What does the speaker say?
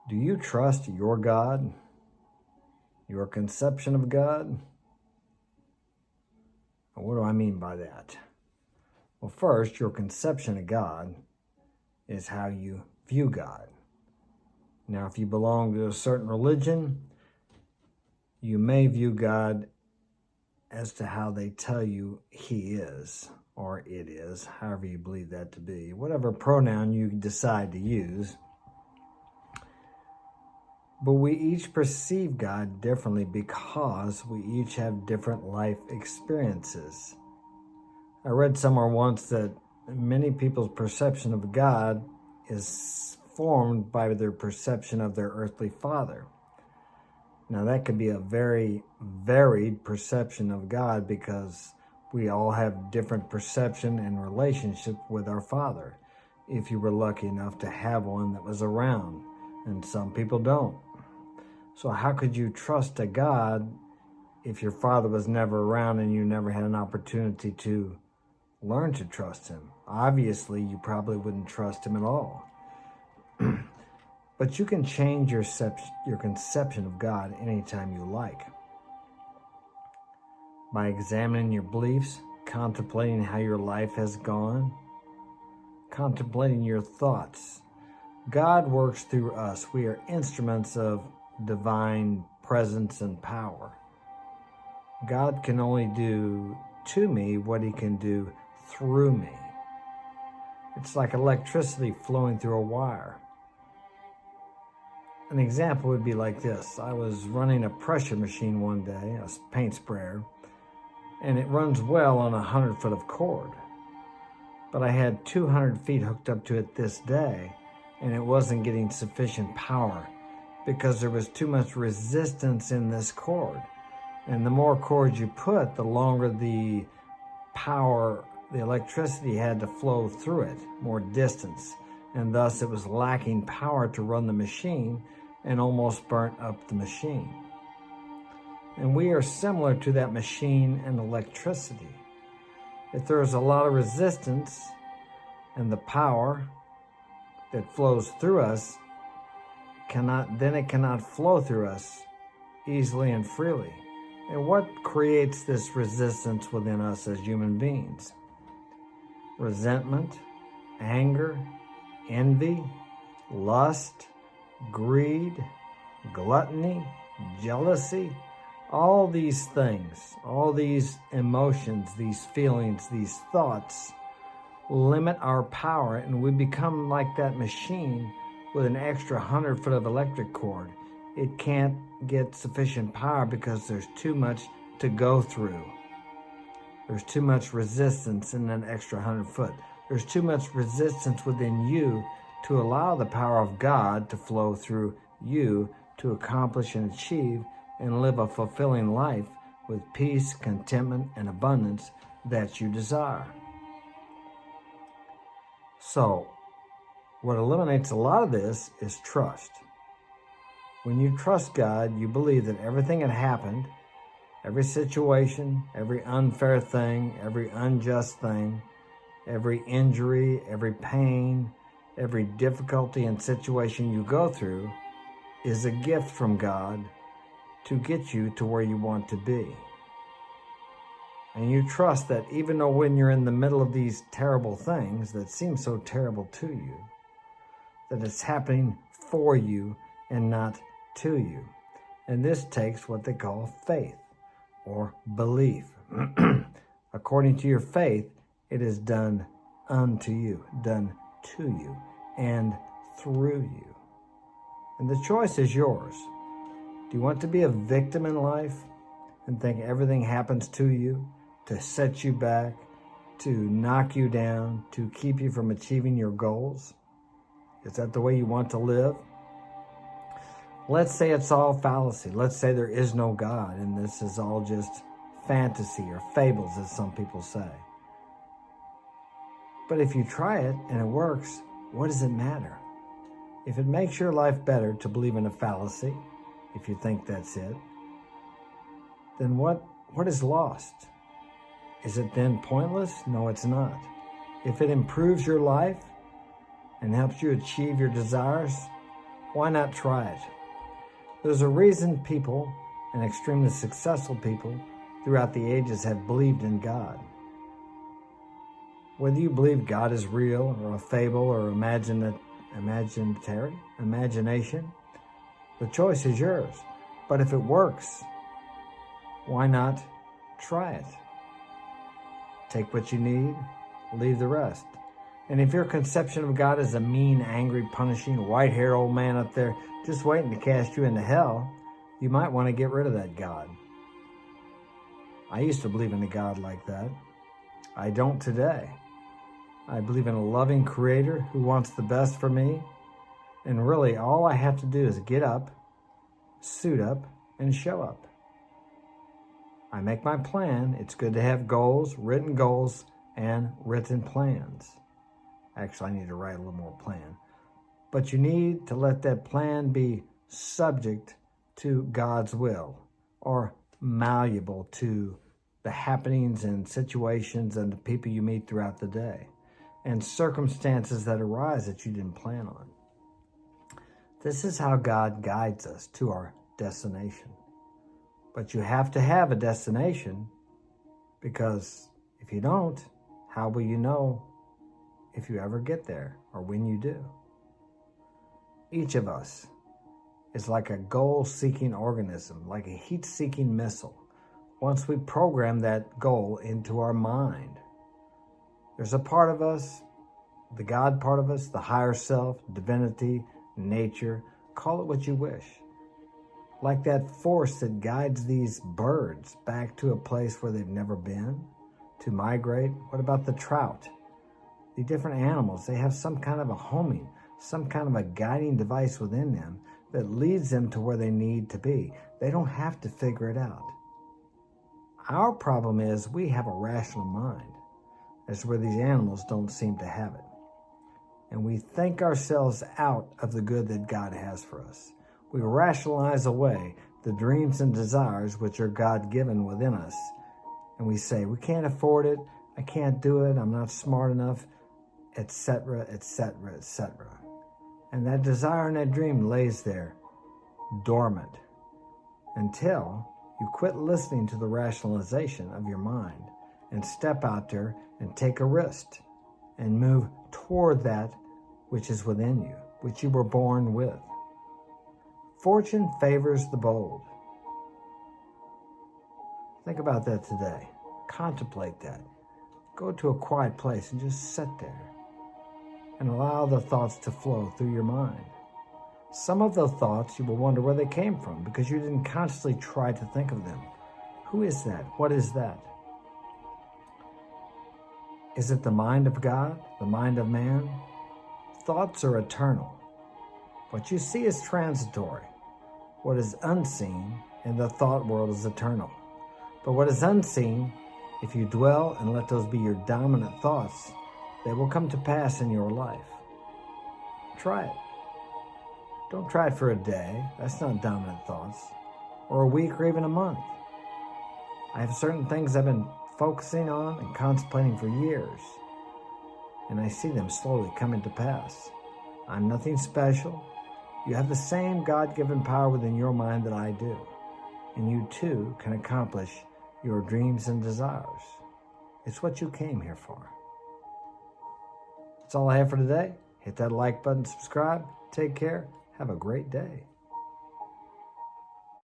Do you trust your God? Your conception of God? What do I mean by that? Well, first, your conception of God is how you view God. Now, if you belong to a certain religion, you may view God as to how they tell you he is, or it is, however you believe that to be. Whatever pronoun you decide to use. But we each perceive God differently because we each have different life experiences. I read somewhere once that many people's perception of God is formed by their perception of their earthly father. Now that could be a very varied perception of God because we all have different perception and relationship with our Father, if you were lucky enough to have one that was around, and some people don't. So how could you trust a God if your father was never around and you never had an opportunity to learn to trust him? Obviously, you probably wouldn't trust him at all. But you can change your conception of God anytime you like. By examining your beliefs, contemplating how your life has gone, contemplating your thoughts. God works through us. We are instruments of divine presence and power. God can only do to me what he can do through me. It's like electricity flowing through a wire. An example would be like this. I was running a pressure machine one day, a paint sprayer, and it runs well on 100 foot of cord. But I had 200 feet hooked up to it this day, and it wasn't getting sufficient power because there was too much resistance in this cord. And the more cords you put, the longer the power, the electricity had to flow through it, more distance. And thus it was lacking power to run the machine and almost burnt up the machine. And we are similar to that machine and electricity. If there is a lot of resistance and the power that flows through us it cannot flow through us easily and freely. And what creates this resistance within us as human beings? Resentment, anger, envy, lust, greed, gluttony, jealousy, all these things, all these emotions, these feelings, these thoughts limit our power, and we become like that machine with an extra 100 foot of electric cord. It can't get sufficient power because there's too much to go through. There's too much resistance in that extra 100 foot. There's too much resistance within you to allow the power of God to flow through you to accomplish and achieve and live a fulfilling life with peace, contentment, and abundance that you desire. So, what eliminates a lot of this is trust. When you trust God, you believe that everything that happened, every situation, every unfair thing, every unjust thing, every injury, every pain, every difficulty and situation you go through is a gift from God to get you to where you want to be. And you trust that even though when you're in the middle of these terrible things that seem so terrible to you, that it's happening for you and not to you. And this takes what they call faith or belief. According to your faith, it is done unto you, done to you, and through you. And the choice is yours. Do you want to be a victim in life and think everything happens to you to set you back, to knock you down, to keep you from achieving your goals? Is that the way you want to live? Let's say it's all fallacy. Let's say there is no God and this is all just fantasy or fables, as some people say. But if you try it and it works, what does it matter? If it makes your life better to believe in a fallacy, if you think that's it, then what is lost? Is it then pointless? No, it's not. If it improves your life and helps you achieve your desires, Why not try it? There's a reason people, and extremely successful people, throughout the ages have believed in God. Whether you believe God is real or a fable or imagination, the choice is yours. But if it works, why not try it? Take what you need, leave the rest. And if your conception of God is a mean, angry, punishing, white-haired old man up there just waiting to cast you into hell, you might want to get rid of that God. I used to believe in a God like that. I don't today. I believe in a loving creator who wants the best for me. And really, all I have to do is get up, suit up, and show up. I make my plan. It's good to have goals, and written plans. Actually, I need to write a little more plan. But you need to let that plan be subject to God's will, or malleable to the happenings and situations and the people you meet throughout the day, and circumstances that arise that you didn't plan on. This is how God guides us to our destination. But you have to have a destination, because if you don't, how will you know if you ever get there or when you do? Each of us is like a goal-seeking organism, like a heat-seeking missile. Once we program that goal into our mind, there's a part of us, the God part of us, the higher self, divinity, nature, call it what you wish. Like that force that guides these birds back to a place where they've never been to migrate. What about the trout? The different animals, they have some kind of a homing, some kind of a guiding device within them that leads them to where they need to be. They don't have to figure it out. Our problem is we have a rational mind. That's where these animals don't seem to have it. And we think ourselves out of the good that God has for us. We rationalize away the dreams and desires which are God-given within us. And we say, we can't afford it, I can't do it, I'm not smart enough, etc., etc., etc. And that desire and that dream lays there, dormant, until you quit listening to the rationalization of your mind and step out there and take a risk and move toward that which is within you, which you were born with. Fortune favors the bold. Think about that today. Contemplate that. Go to a quiet place and just sit there and allow the thoughts to flow through your mind. Some of the thoughts you will wonder where they came from because you didn't constantly try to think of them. Who is that? What is that? Is it the mind of God? The mind of man? Thoughts are eternal. What you see is transitory. What is unseen in the thought world is eternal. But what is unseen, if you dwell and let those be your dominant thoughts, they will come to pass in your life. Try it. Don't try it for a day. That's not dominant thoughts. Or a week or even a month. I have certain things I've been focusing on and contemplating for years, and I see them slowly coming to pass. I'm nothing special. You have the same God-given power within your mind that I do, and you too can accomplish your dreams and desires. It's what you came here for. That's all I have for today. Hit that like button, subscribe. Take care. Have a great day.